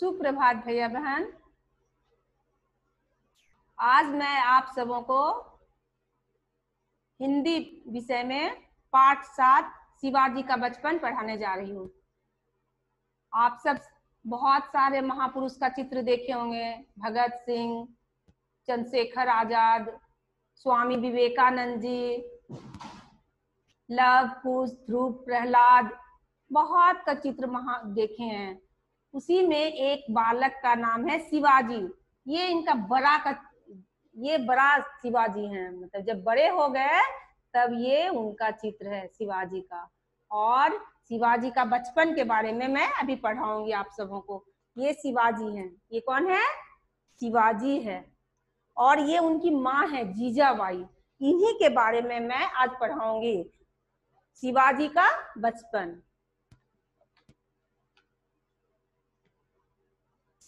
सुप्रभात भैया बहन। आज मैं आप सबों को हिंदी विषय में पाठ 7 शिवाजी का बचपन पढ़ाने जा रही हूँ। आप सब बहुत सारे महापुरुष का चित्र देखे होंगे। भगत सिंह, चंद्रशेखर आजाद, स्वामी विवेकानंद जी, लव कुश, ध्रुव, प्रहलाद, बहुत का चित्र देखे हैं। उसी में एक बालक का नाम है शिवाजी। ये इनका ये बड़ा शिवाजी हैं। मतलब जब बड़े हो गए तब ये उनका चित्र है शिवाजी का। और शिवाजी का बचपन के बारे में मैं अभी पढ़ाऊंगी आप सबों को। ये शिवाजी हैं। ये कौन है? शिवाजी है। और ये उनकी माँ है जीजाबाई। इन्हीं के बारे में मैं आज पढ़ाऊंगी। शिवाजी का बचपन।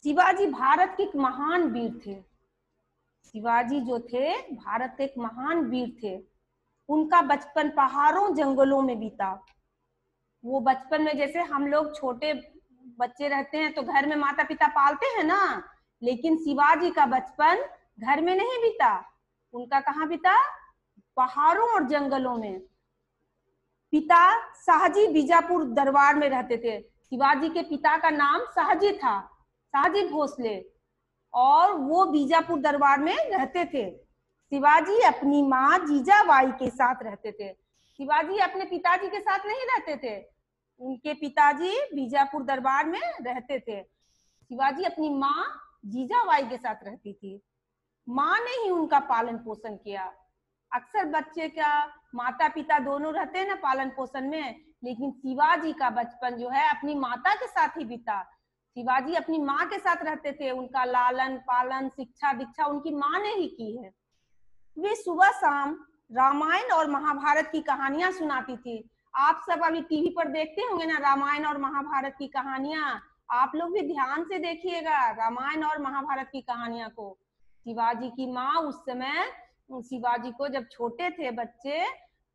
शिवाजी भारत के एक महान वीर थे। शिवाजी जो थे भारत के एक महान वीर थे। उनका बचपन पहाड़ों जंगलों में बीता। वो बचपन में जैसे हम लोग छोटे बच्चे रहते हैं तो घर में माता पिता पालते हैं ना, लेकिन शिवाजी का बचपन घर में नहीं बीता। उनका कहाँ बीता? पहाड़ों और जंगलों में। पिता शाहजी बीजापुर दरबार में रहते थे। शिवाजी के पिता का नाम शाहजी था, शाहजी भोसले, और वो बीजापुर दरबार में रहते थे। शिवाजी अपनी माँ जीजाबाई के साथ रहते थे। शिवाजी अपने पिताजी के साथ नहीं रहते थे। उनके पिताजी बीजापुर दरबार में रहते थे। शिवाजी अपनी माँ जीजाबाई के साथ रहती थी। माँ ने ही उनका पालन पोषण किया। अक्सर बच्चे का माता पिता दोनों रहते हैं ना पालन पोषण में, लेकिन शिवाजी का बचपन जो है अपनी माता के साथ ही बीता। शिवाजी अपनी माँ के साथ रहते थे। उनका लालन पालन, शिक्षा दीक्षा उनकी माँ ने ही की है। वे सुबह शाम रामायण और महाभारत की कहानियां सुनाती थी। आप सब अभी टीवी पर देखते होंगे ना रामायण और महाभारत की कहानियां। आप लोग भी ध्यान से देखिएगा रामायण और महाभारत की कहानियां को। शिवाजी की माँ उस समय शिवाजी को जब छोटे थे बच्चे,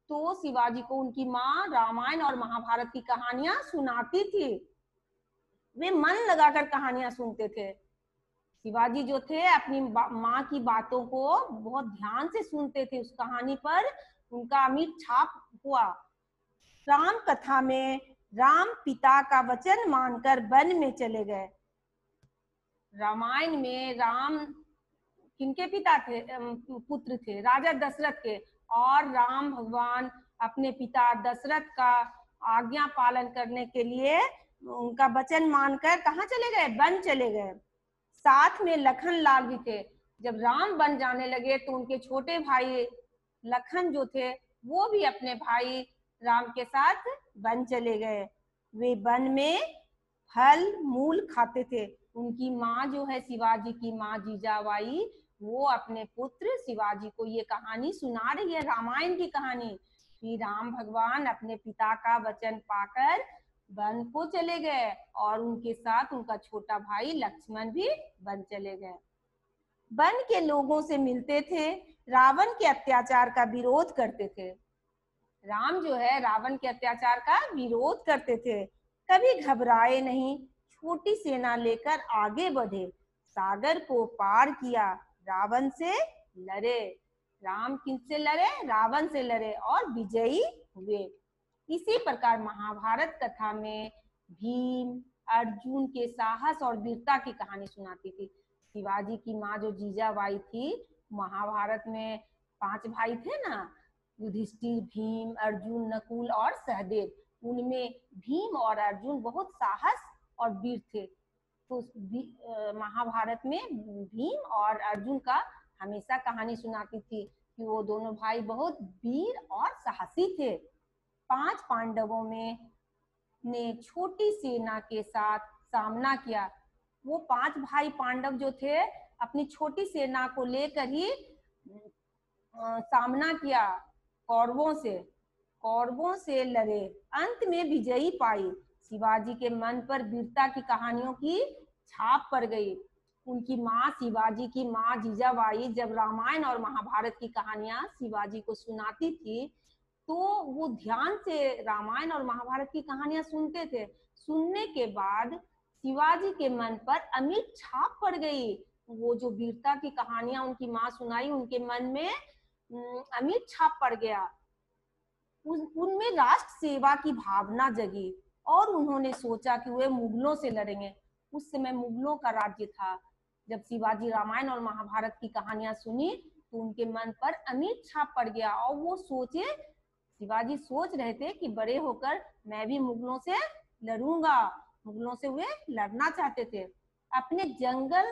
तो शिवाजी को उनकी माँ रामायण और महाभारत की कहानियां सुनाती थी। वे मन लगाकर कहानियां सुनते थे। शिवाजी जो थे अपनी माँ की बातों को बहुत ध्यान से सुनते थे। उस कहानी पर उनका अमिट छाप हुआ। राम कथा में राम पिता का वचन मानकर वन में चले गए। रामायण में राम किनके पिता थे? पुत्र थे राजा दशरथ के। और राम भगवान अपने पिता दशरथ का आज्ञा पालन करने के लिए उनका वचन मानकर कहाँ चले गए? वन चले गए। साथ में लखन लाल भी थे। जब राम बन जाने लगे तो उनके छोटे भाई लखन जो थे वो भी अपने भाई राम के साथ वन चले गए। वे वन में फल मूल खाते थे। उनकी माँ जो है शिवाजी की माँ जीजाबाई, वो अपने पुत्र शिवाजी को ये कहानी सुना रही है, रामायण की कहानी, कि राम भगवान अपने पिता का वचन पाकर वन को चले गए और उनके साथ उनका छोटा भाई लक्ष्मण भी वन चले गए। वन के लोगों से मिलते थे, रावण के अत्याचार का विरोध करते थे। राम जो है रावण के अत्याचार का विरोध करते थे। कभी घबराए नहीं, छोटी सेना लेकर आगे बढ़े, सागर को पार किया, रावण से लड़े। राम किससे लड़े? रावण से लड़े और विजयी हुए। इसी प्रकार महाभारत कथा में भीम अर्जुन के साहस और वीरता की कहानी सुनाती थी। शिवाजी की माँ जो जीजाबाई थी, महाभारत में 5 भाई थे ना, युधिष्ठिर, भीम, अर्जुन, नकुल और सहदेव। उनमें भीम और अर्जुन बहुत साहस और वीर थे। तो महाभारत में भीम और अर्जुन का हमेशा कहानी सुनाती थी कि वो दोनों भाई बहुत वीर और साहसी थे। 5 पांडवों में ने छोटी सेना के साथ सामना किया। वो 5 भाई पांडव जो थे अपनी छोटी सेना को लेकर ही सामना किया कौरवों से लड़े, अंत में विजयी पाई। शिवाजी के मन पर वीरता की कहानियों की छाप पड़ गई। उनकी माँ शिवाजी की माँ जीजाबाई जब रामायण और महाभारत की कहानियां शिवाजी को सुनाती थी तो वो ध्यान से रामायण और महाभारत की कहानियां सुनते थे। सुनने के बाद शिवाजी के मन पर अमिट छाप पड़ गई। वो जो वीरता की कहानियां उनकी माँ सुनाई, उनके मन में अमिट छाप पड़ गया। उनमें राष्ट्र सेवा की भावना जगी और उन्होंने सोचा कि वे मुगलों से लड़ेंगे। उस समय मुगलों का राज्य था। जब शिवाजी रामायण और महाभारत की कहानियां सुनी तो उनके मन पर अमिट छाप पड़ गया और वो सोचे, शिवाजी सोच रहे थे कि बड़े होकर मैं भी मुगलों से लड़ूंगा। मुगलों से वे लड़ना चाहते थे। अपने जंगल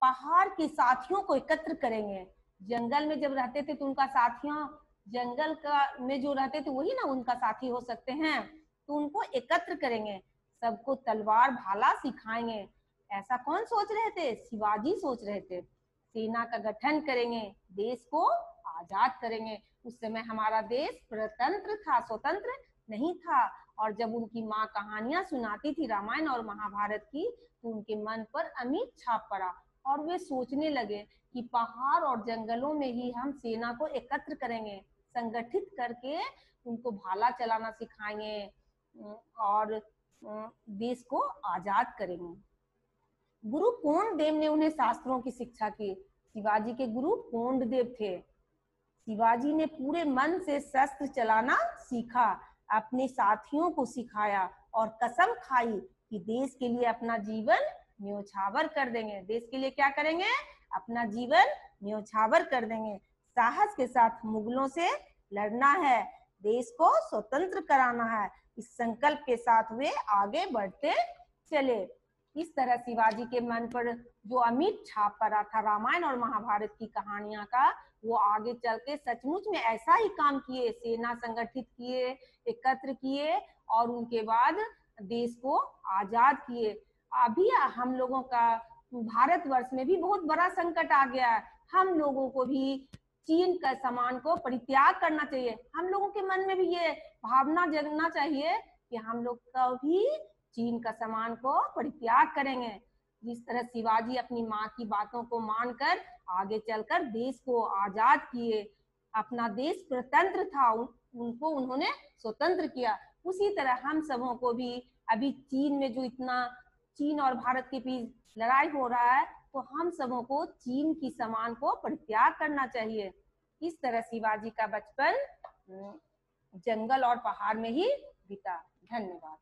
पहाड़ के साथियों को एकत्र करेंगे। जंगल में जब रहते थे तो उनका साथियों, जंगल का में जो रहते थे वही ना उनका साथी हो सकते हैं, तो उनको एकत्र करेंगे, सबको तलवार भाला सिखाएंगे। ऐसा कौन सोच रहे थे? शिवाजी सोच रहे थे। सेना का गठन करेंगे, देश को आजाद करेंगे। उस समय हमारा देश प्रतंत्र था, स्वतंत्र नहीं था। और जब उनकी माँ कहानियां सुनाती थी रामायण और महाभारत की, तो उनके मन पर अमिट छाप पड़ा और वे सोचने लगे कि पहाड़ और जंगलों में ही हम सेना को एकत्र करेंगे, संगठित करके उनको भाला चलाना सिखाएंगे और देश को आजाद करेंगे। गुरु कोंडदेव ने उन्हें शास्त्रों की शिक्षा की। शिवाजी के गुरु कोंडदेव थे। शिवाजी ने पूरे मन से शस्त्र चलाना सीखा, अपने साथियों को सिखाया और कसम खाई कि देश के लिए अपना जीवन न्योछावर कर देंगे। देश के लिए क्या करेंगे? अपना जीवन न्योछावर कर देंगे। साहस के साथ मुगलों से लड़ना है, देश को स्वतंत्र कराना है। इस संकल्प के साथ वे आगे बढ़ते चले। इस तरह शिवाजी के मन पर जो अमिट छाप पड़ा था रामायण और महाभारत की कहानियां का, वो आगे चल के सचमुच में ऐसा ही काम किए, सेना संगठित किए, एकत्र किए और उनके बाद देश को आजाद किए। अभी हम लोगों का भारतवर्ष में भी बहुत बड़ा संकट आ गया है। हम लोगों को भी चीन का सामान को परित्याग करना चाहिए। हम लोगों के मन में भी ये भावना जगना चाहिए कि हम लोग का भी चीन का सामान को परित्याग करेंगे। जिस तरह शिवाजी अपनी माँ की बातों को मानकर आगे चलकर देश को आजाद किए, अपना देश प्रतंत्र था, उनको उन्होंने स्वतंत्र किया। उसी तरह हम सबों को भी अभी चीन में जो इतना चीन और भारत के बीच लड़ाई हो रहा है, तो हम सबों को चीन की सामान को परित्याग करना चाहिए। इस तरह शिवाजी का बचपन जंगल और पहाड़ में ही बीता। धन्यवाद।